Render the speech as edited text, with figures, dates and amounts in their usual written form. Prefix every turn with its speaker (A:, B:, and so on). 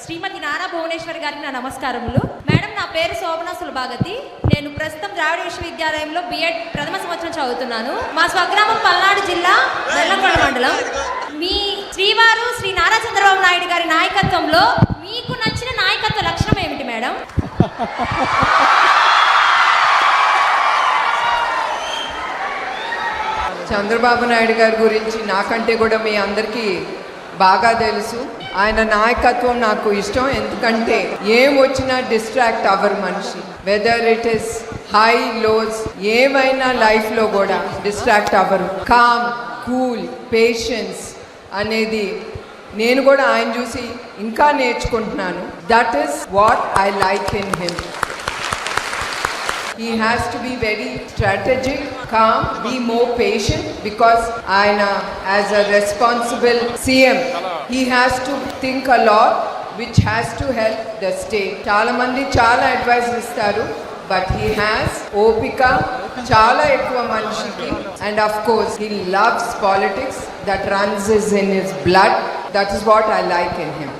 A: శ్రీమతి నారా భువనేశ్వర్ గారికి నా నమస్కారములు. మేడం, నా పేరు శోభన సులభాగతి. నేను ప్రస్తుతం ద్రావిడ విశ్వవిద్యాలయంలో బిఎడ్ ప్రథమ సంవత్సరం చదువుతున్నాను. మా స్వగ్రామం పల్నాడు జిల్లా వెల్లంకొండ మండలం. మీ శ్రీవారు శ్రీ నారా చంద్రబాబు నాయుడు గారి నాయకత్వంలో మీకు నచ్చిన నాయకత్వ లక్షణం ఏమిటి మేడం?
B: చంద్రబాబు నాయుడు గారి గురించి నాకంటే కూడా మీ అందరికీ బాగా తెలుసు. ఆయన నాయకత్వం నాకు ఇష్టం. ఎందుకంటే ఏం వచ్చినా డిస్ట్రాక్ట్ అవ్వరు మనిషి. Whether it is high lows, ఏమైనా లైఫ్లో కూడా డిస్ట్రాక్ట్ అవ్వరు. కామ్, కూల్, పేషెన్స్ అనేది నేను కూడా ఆయన చూసి ఇంకా నేర్చుకుంటున్నాను. That is what I like in him. He has to be very strategic, calm, be more patient, because as a responsible CM, he has to think a lot, which has to help the state. Chala mandi chala advice istaru, but he has opika chala ekkuva manishiki, and of course he loves politics. That runs in his blood. That is what I like in him.